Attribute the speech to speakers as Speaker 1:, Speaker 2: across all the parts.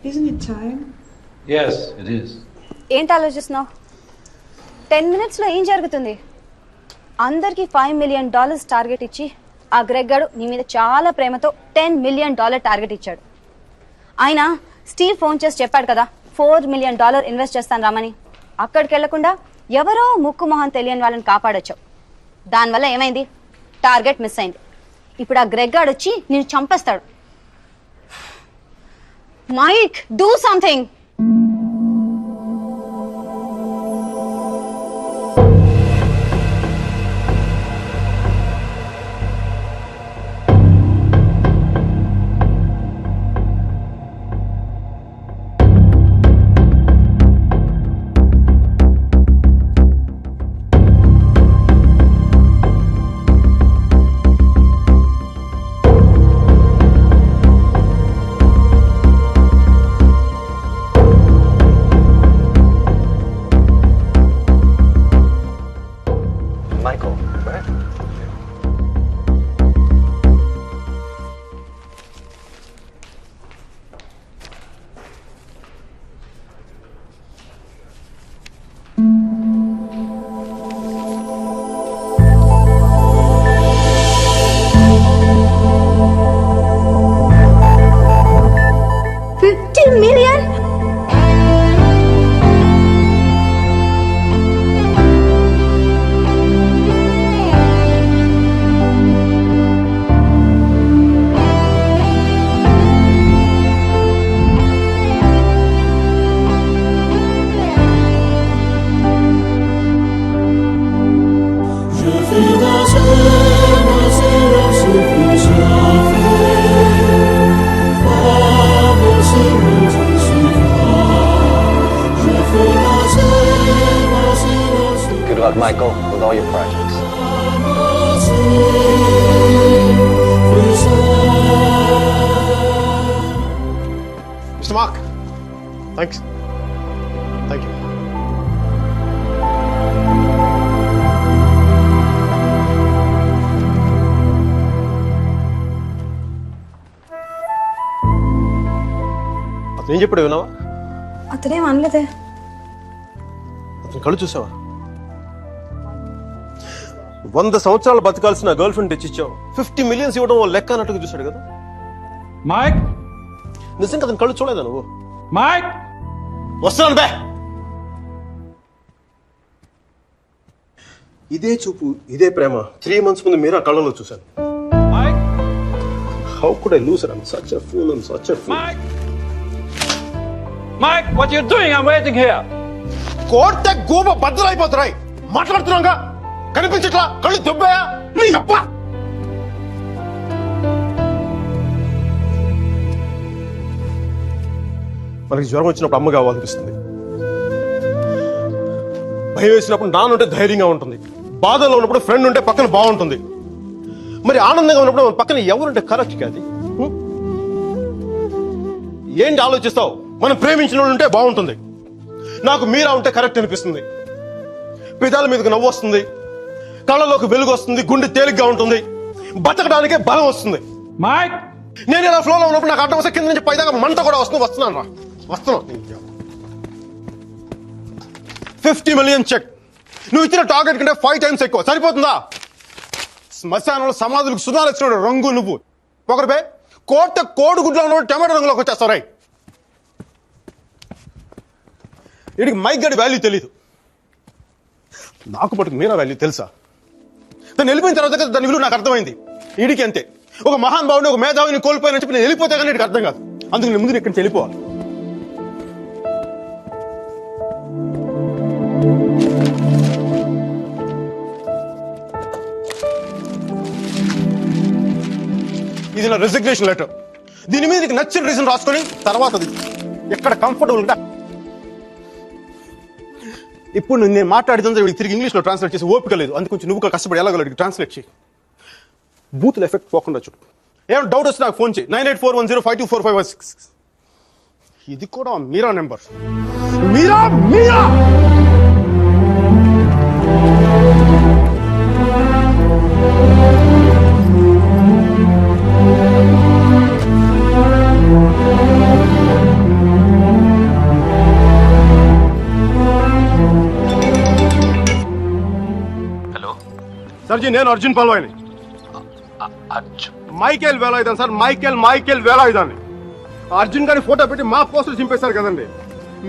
Speaker 1: Isn't it time?
Speaker 2: Yes, it is.
Speaker 3: ఏంటి ఆలోచిస్తున్నావు? 10 minutesలో ఏం జరుగుతుంది? అందరికి $5 million టార్గెట్ ఇచ్చి ఆ గ్రెగ్ గాడు నీ మీద చాలా ప్రేమతో $10 million టార్గెట్ ఇచ్చాడు. ఆయన స్టీవ్ ఫోన్ చేసి చెప్పాడు కదా $4 million ఇన్వెస్ట్ చేస్తాను రామని. అక్కడికి వెళ్లకుండా ఎవరో ముక్కు మొహం తెలియని వాళ్ళని కాపాడొచ్చావు. దానివల్ల ఏమైంది? టార్గెట్ మిస్ అయింది. ఇప్పుడు ఆ గ్రెగ్ గాడు వచ్చి నిన్ను చంపేస్తాడు. Mike, do something.
Speaker 4: Michael, right?
Speaker 3: $50 million?
Speaker 4: Good luck, Michael, with all your projects.
Speaker 5: Mr. Mark, thanks. Thank you. అతను ఏం చెప్పాడు విన్నావా?
Speaker 1: అతనేం అనలేదే.
Speaker 5: అతని కళ్ళు చూసావా? 100 సంవత్సరాలు బతకాల్సిన గర్ల్ ఫ్రెండ్ తెచ్చిచ్చావు. 50 million ఇవ్వడం లెక్క అన్నట్టుగా చూశాడు కదా.
Speaker 2: Mike!
Speaker 5: నిజంగా అతని కళ్ళు చూడలేదా నువ్వు?
Speaker 2: Mike!
Speaker 5: వస్తున్నాను బే. ఇదే చూపు, ఇదే ప్రేమ 3 months ముందు మీరు ఆ కళ్ళలో చూశాను.
Speaker 2: Mike!
Speaker 5: How could I lose her? I'm such a fool. I'm such a fool.
Speaker 2: Mike! Mike, what are you doing? I'm waiting here.
Speaker 5: కోర్త గోబ బద్దలైపోతున్నాయి. మాట్లాడుతున్నాగా కనిపించట్లా? కళ్ళు దొబ్బాయా? నీ అబ్బ! మనకి జ్వరం వచ్చినప్పుడు అమ్మ కావాలనిపిస్తుంది. భయం వేసినప్పుడు నాన్న ఉంటే ధైర్యంగా ఉంటుంది. బాధలో ఉన్నప్పుడు ఫ్రెండ్ ఉంటే పక్కన బాగుంటుంది. మరి ఆనందంగా ఉన్నప్పుడు మన పక్కన ఎవరుంటే కరెక్ట్ కాదు. ఏంటి ఆలోచిస్తావు? మనం ప్రేమించిన వాళ్ళు ఉంటే బాగుంటుంది. నాకు మీరా ఉంటే కరెక్ట్ అనిపిస్తుంది. పెదాల మీదకి నవ్వు వస్తుంది, కళ్ళలోకి వెలుగు వస్తుంది, గుండె తేలిగ్గా ఉంటుంది, బతకడానికే బలం వస్తుంది.
Speaker 2: Mike!
Speaker 5: నేను ఇలా ఫ్లోలో ఉన్నప్పుడు నాకు అడ్డం వస్తే కింద నుంచి పైదాకా మంట కూడా వస్తున్నాను రా. వస్తున్నాను. 50 million చెక్. నువ్వు ఇచ్చిన టార్గెట్ కంటే 5 times ఎక్కువ. సరిపోతుందా? శ్మశానంలో సమాధులకు సుధాలు వచ్చినాడు రంగు నువ్వు. ఒకరిపై కోడిగుడ్లో ఉన్నప్పుడు టమాటో రంగులోకి వచ్చేస్తావు. రైట్, వీడికి మైక్ గడి వాల్యూ తెలీదు. నాకు పట్టుకు మీరా వాల్యూ తెలుసా? తను వెళ్ళిపోయిన తర్వాత కదా దాని విలువ నాకు అర్థమైంది. వీడికి అంతే. ఒక మహాన్ భావుని, ఒక మేధావిని కోల్పోయినని చెప్పి నేను వెళ్ళిపోతే కానీ వీడికి అర్థం కాదు. అందుకు నేను ముందు ఇక్కడి నుంచి వెళ్ళిపోవాలి. ఇది నా రెసిగ్నేషన్ లెటర్. దీని మీద నీకు నచ్చిన రీజన్ రాసుకొని తర్వాత ఎక్కడ కంఫర్టబుల్ గా ఇప్పుడు నేను మాట్లాడితే వీడికి తిరిగి ఇంగ్లీష్లో ట్రాన్స్లేట్ చేసి ఓపిక లేదు. అందుకు కొంచెం నువ్వు కష్టపడి ఎలాగలడికి ట్రాన్స్లేట్ చేయి. బూతుల ఎఫెక్ట్ పోకుండా చూడు. ఏమైనా డౌట్ వస్తే నాకు ఫోన్ చేయి. 9841052456. ఇది కూడా మీరా నెంబర్. మీరా మీరా సార్జీ, నేను అర్జున్ పల్వాయిని. మైకేల్ వేలాయుధాన్ సార్, మైకేల్ వేలాయుధాన్ని. అర్జున్ గారి ఫోటో పెట్టి మా పోస్టర్ చింపేశారు కదండి.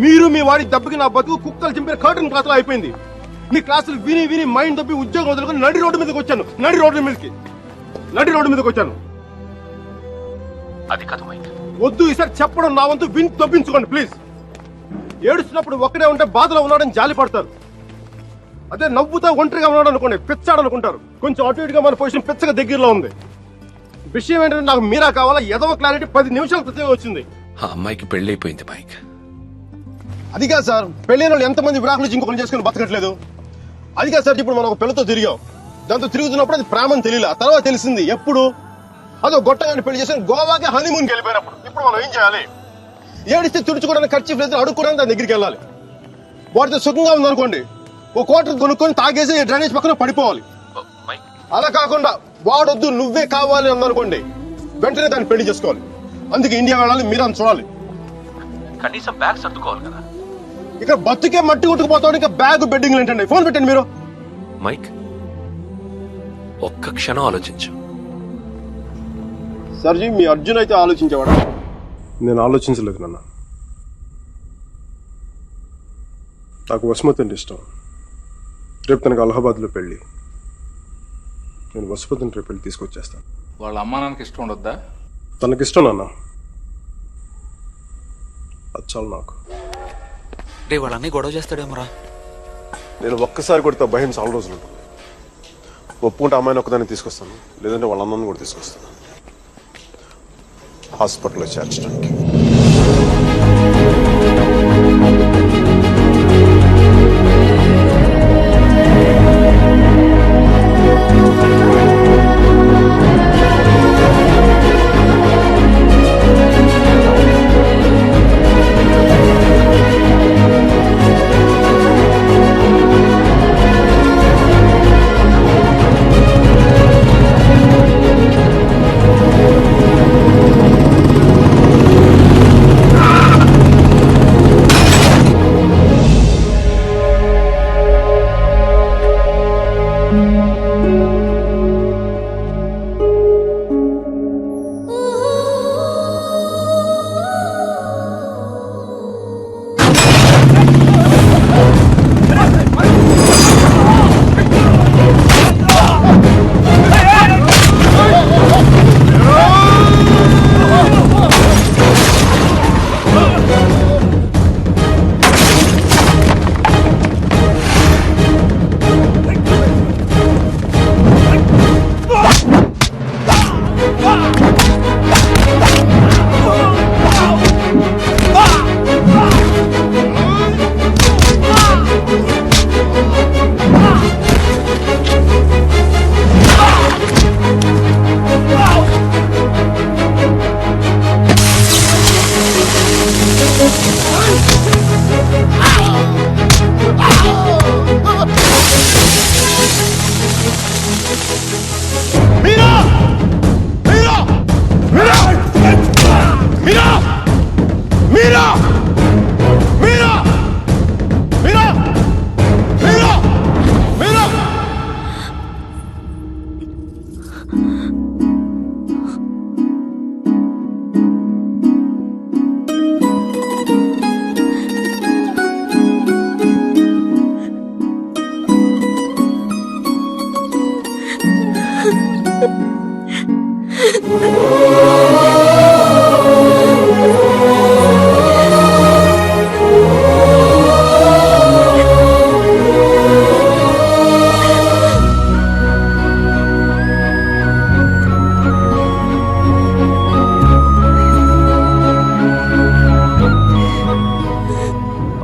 Speaker 5: మీరు మీ వాడి దెబ్బకి నా బతుకు కుక్కలు చింపిన కర్టన్ క్లాసులో అయిపోయింది. మీ క్లాసులు విని మైండ్ దబ్బి ఉద్యోగం వదులుకొని నడి రోడ్డు మీదకి వచ్చాను. నడి రోడ్డు మీదకి వచ్చాను.
Speaker 6: అది కాదు మైక్.
Speaker 5: వద్దు ఈసారి చెప్పడం నా వంతు, విని తప్పించుకోండి ప్లీజ్. ఏడుస్తున్నప్పుడు ఒక్కడే ఉంటే బాధలో ఉన్నాడని జాలి పడతారు. అదే నవ్వుతా ఒంటరిగా ఉన్నాడు అనుకోండి, పిచ్చాడు అనుకుంటారు. కొంచెం అటు ఇటుగా మన పొజిషన్ పిచ్చగా దగ్గరలో ఉంది. విషయం ఏంటంటే నాకు మీరా కావాలా, ఎదవ క్లారిటీ 10 నిమిషాల క్రితమే వచ్చింది.
Speaker 6: ఆ అమ్మాయికి పెళ్ళైపోయింది మైక్.
Speaker 5: అది కాదు సార్, పెళ్ళైన వాళ్ళు ఎంతమంది విడాకులు ఇంకొకరు చేసుకుని బతకట్లేదు. అది కాదు సార్, ఇప్పుడు మనం ఒక పిల్లతో తిరిగాం. దాంతో తిరుగుతున్నప్పుడు అది ప్రేమని తెలియలే, ఆ తర్వాత తెలిసింది. ఎప్పుడు అదో గొట్టగాని పెళ్లి చేసుకుని గోవాకి హనీమూన్కి వెళ్ళిపోయినప్పుడు. ఇప్పుడు మనం ఏం చేయాలి? ఏడిస్తే తుడుచుకోవడానికి ఖర్చు లేదు, అడుక్కోవడానికి దాని దగ్గరికి వెళ్ళాలి. వాటితో సుఖంగా ఉందనుకోండి, ఒక కోటర్ కొనుక్కొని తాగేసి డ్రైనేజ్ పక్కన పడిపోవాలి. అలా కాకుండా వాడొద్దు నువ్వే కావాలి అందనుకోండి, వెంటనే దాన్ని పెళ్లి చేసుకోవాలి. అందుకే ఇండియా వెళ్ళాలి, మీరు అని చూడాలి.
Speaker 6: కనీసం బ్యాగ్ సర్దుకోవాలి కదా.
Speaker 5: ఇక్కడ బతుకే మట్టి కొట్టుకుపోతాడు, ఇంకా బ్యాగ్ బెడ్డింగ్ ఏంటండి? ఫోన్ పెట్టండి మీరు.
Speaker 6: మైక్, ఒక్క క్షణం ఆలోచించు.
Speaker 5: సర్జీ, మీ అర్జున్ అయితే ఆలోచించేవాడా? నేను ఆలోచించలేదు నాన్న. నాకు వసుమతి అంటే ఇష్టం. రేపు తనకు అలహాబాద్లో పెళ్లి. నేను వసుమతిని రేపు పెళ్లి తీసుకొచ్చేస్తాను.
Speaker 7: వాళ్ళ అమ్మా నాన్నకి ఇష్టం ఉండొద్దా?
Speaker 5: తనకిష్టం నాన్న, అది చాలు నాకు.
Speaker 8: రే వాళ్ళన్నీ గొడవ చేస్తాడేమరా.
Speaker 5: నేను ఒక్కసారి కొడితే భయం చాలా రోజులు ఉంటుంది. ఒప్పుకుంటే అమ్మాయిని ఒక్కదాన్ని తీసుకొస్తాను, లేదంటే వాళ్ళ అమ్మని కూడా తీసుకొస్తాను హాస్పిటల్లో చేర్చడానికి.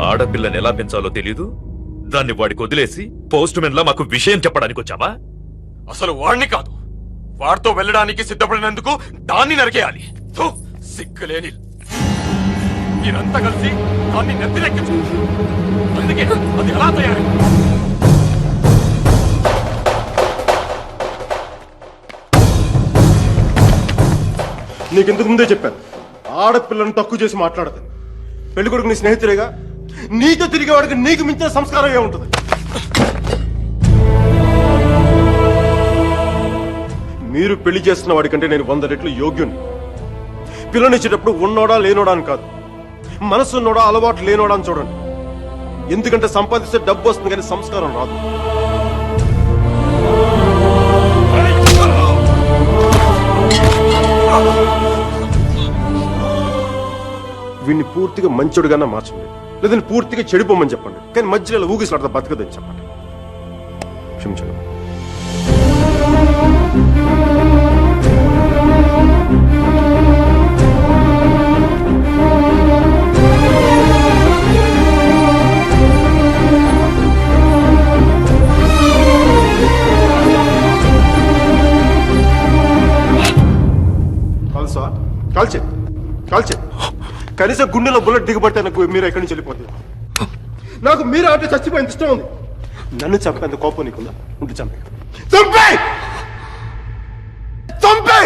Speaker 9: ఆడపిల్లని ఎలా పెంచాలో తెలీదు, దాన్ని వాడికి వదిలేసి పోస్ట్ మెన్ లా మాకు విషయం చెప్పడానికి వచ్చావా?
Speaker 10: అసలు వాడిని కాదు, వాడితో వెళ్ళడానికి సిద్ధపడినందుకు దాన్ని నరికేయాలి. సిగ్గులేని మీరంతా కలిసి దాన్ని నెత్తినెక్కించు. అందుకే అది ఎలా తయారు?
Speaker 5: నీకెందుకు ముందే చెప్పాను, ఆడపిల్లను తక్కువ చేసి మాట్లాడతాను. పెళ్లి కొడుకు నీ స్నేహితులేగా, నీతో తిరిగేవాడికి నీకు మించిన సంస్కారం ఏముంటుంది? మీరు పెళ్లి చేస్తున్న వాడికంటే నేను 100 రెట్లు యోగ్యుణ్ణి. పిల్లనిచ్చేటప్పుడు ఉన్నోడా లేనోడా అని కాదు, మనసున్నోడా అలవాటు లేనోడా అని చూడండి. ఎందుకంటే సంపాదిస్తే డబ్బు వస్తుంది కానీ సంస్కారం రాదు. వీడిని పూర్తిగా మంచోడుగానే మార్చండి, లేదంటే పూర్తిగా చెడిపోమని చెప్పండి. కానీ మధ్యలో ఊగిసలాడతా బతకదని చెప్పండి. క్షమించండి. కాల్చే కనీసం గుండెలో బుల్లెట్ దిగబడితే నాకు మీరు ఎక్కడి నుంచి వెళ్ళిపోతుంది. నాకు మీరు అంటే చచ్చిపోయింది ఇష్టం ఉంది. నన్ను చంపేంత కోపం నీకుందా? ఉంటే చంపే చంపే చంపే.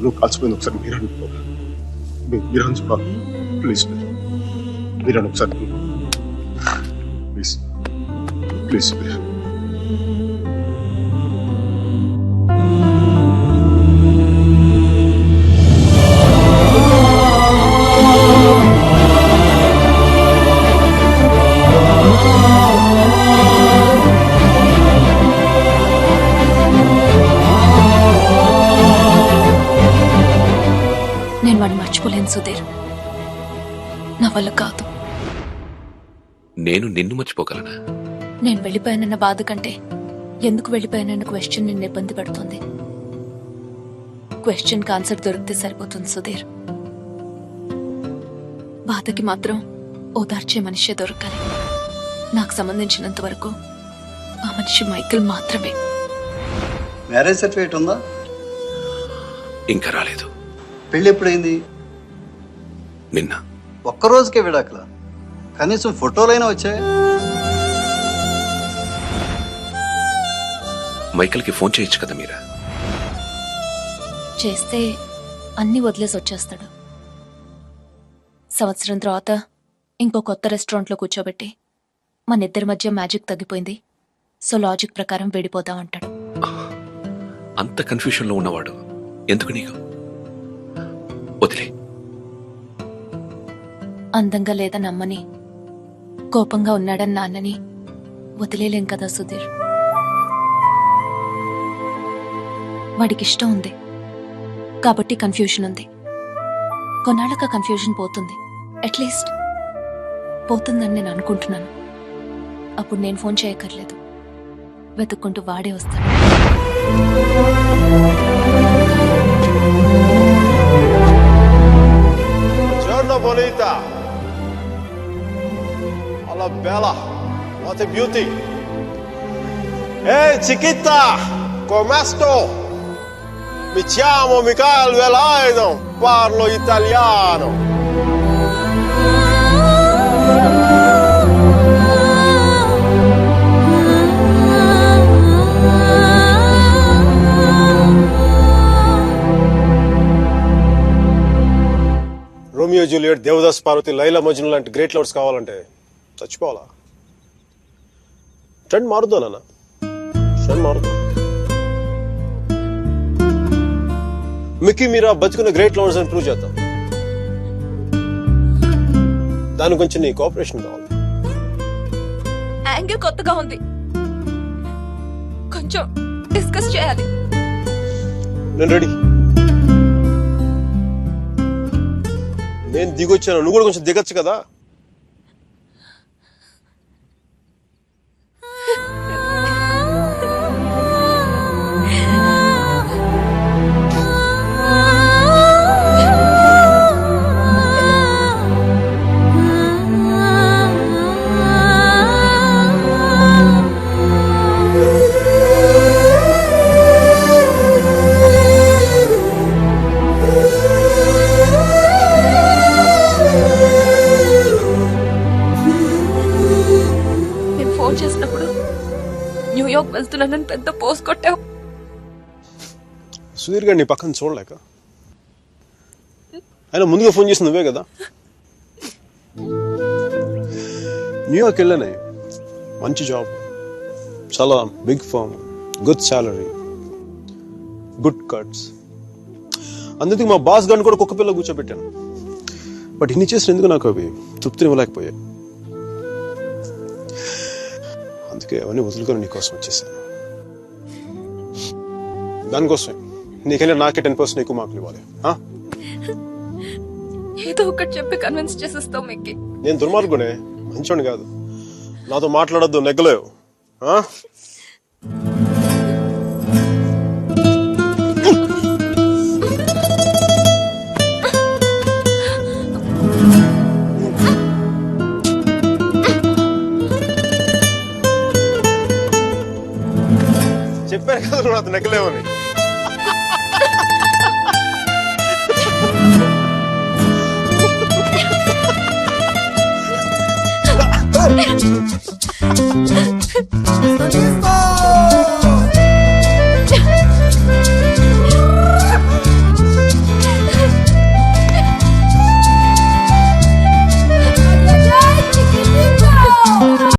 Speaker 5: నువ్వు కాల్చిపోయింది ఒకసారి మీరు చూడాలి. ప్లీజ్ మీరు ఒకసారి ప్లీజ్ ప్లీజ్ ప్లీజ్.
Speaker 11: నేను వాడిని మర్చిపోలేను సుధీర్, నా వల్ల కాదు.
Speaker 6: నేను నిన్ను మర్చిపోగలనా?
Speaker 11: నేను వెళ్ళిపోయానన్న బాధ కంటే ఎందుకు వెళ్ళిపోయానన్న క్వశ్చన్ నిన్ను ఇబ్బంది పెడుతుంది. క్వశ్చన్ ఆన్సర్ దొరికితే సరిపోతుంది సుధీర్. బాధకి మాత్రం ఓదార్చే మనిషే దొరకాలి. నాకు సంబంధించినంత వరకు ఆ మనిషి మైకిల్ మాత్రమే.
Speaker 12: మ్యారేజ్ సర్టిఫికేట్ ఉందా?
Speaker 6: ఇంకా రాలేదు.
Speaker 12: పెళ్లి ఎప్పుడైంది?
Speaker 6: నిన్న.
Speaker 12: ఒక్కరోజుకే విడాకల? కనీసం ఫోటోలైనా వచ్చాయి?
Speaker 6: మైకిల్కి ఫోన్ చేయొచ్చు కదా మీరా?
Speaker 11: చేస్తే అన్ని వదిలేసి వచ్చేస్తాడు. సంవత్సరం తర్వాత ఇంకో కొత్త రెస్టారెంట్లో కూర్చోబెట్టి మన ఇద్దరి మధ్య మ్యాజిక్ తగ్గిపోయింది, సో లాజిక్ ప్రకారం విడిపోదాం అంటాడు.
Speaker 6: అంత కన్ఫ్యూషన్లో ఉన్నవాడు ఎందుకు నీకు? వదిలే.
Speaker 11: అందంగా లేదని అమ్మని, కోపంగా ఉన్నాడని నాన్నని వదిలేలేం కదా సుధీర్. వాడికి ఇష్టం ఉంది కాబట్టి కన్ఫ్యూషన్ ఉంది. కొన్నాళ్ళక కన్ఫ్యూషన్ పోతుంది, అట్లీస్ట్ పోతుందని నేను అనుకుంటున్నాను. అప్పుడు నేను ఫోన్ చేయక్కర్లేదు, వెతుక్కుంటూ వాడే వస్తాడు.
Speaker 5: Giorno bonita. Alla bella. What a beauty. Ehi chiquita, come sto? Mi chiamo Michael Velaino, parlo italiano. Romeo Juliet, Devdas Parvati, Laila Majnu లాంటి గ్రేట్ లవర్స్ కావాలంటే చచ్చిపోవాలా? ట్రెండ్ మారుద్దా నాన్న, ట్రెండ్ మారుద్దాం. మిక్కీ మీరా బతుకున్న గ్రేట్ లవర్స్ అని ప్రూవ్ చేద్దాం. దాని గురించి నీ కోఆపరేషన్ కావాలి.
Speaker 11: యాంగిల్ కొత్తగా ఉంది, కొంచెం డిస్కస్ చేయాలి.
Speaker 5: నేను రెడీ. నేను దిగొచ్చాను, నువ్వు కూడా కొంచెం దిగచ్చు కదా.
Speaker 11: న్యూయార్క్ వెళ్తున్నానని పెద్ద పోస్ట్ కొట్టావు.
Speaker 5: సుధీర్ గారు నీ పక్కన చూడలేక, ఆయన ముందుగా ఫోన్ చేసి నువ్వే కదా. న్యూయార్క్ వెళ్ళానే, మంచి జాబ్, చాలా big firm, good salary, good cuts. అందుకే మా బాస్ గారిని కూడా కుక్క పిల్ల కూర్చోబెట్టాను. బట్ ఇన్ని చేసిన ఎందుకు నాకు అవి తృప్తినివ్వలేకపోయాయి. అందుకే అవన్నీ వదులుకొని నీకోసం వచ్చేసాను. దానికోసమే నీకైనా నాకే 10% ఎక్కువ మార్కులు ఇవ్వాలి.
Speaker 11: ఏదో ఒకటి చెప్పి కన్విన్స్ చేసేస్తావు మిక్కి.
Speaker 5: నేను దుర్మార్గునే, మంచోని కాదు. నాతో మాట్లాడొద్దు, నెగ్గలేవు. చెప్పాను కదా నాతో నెగ్గలేవని.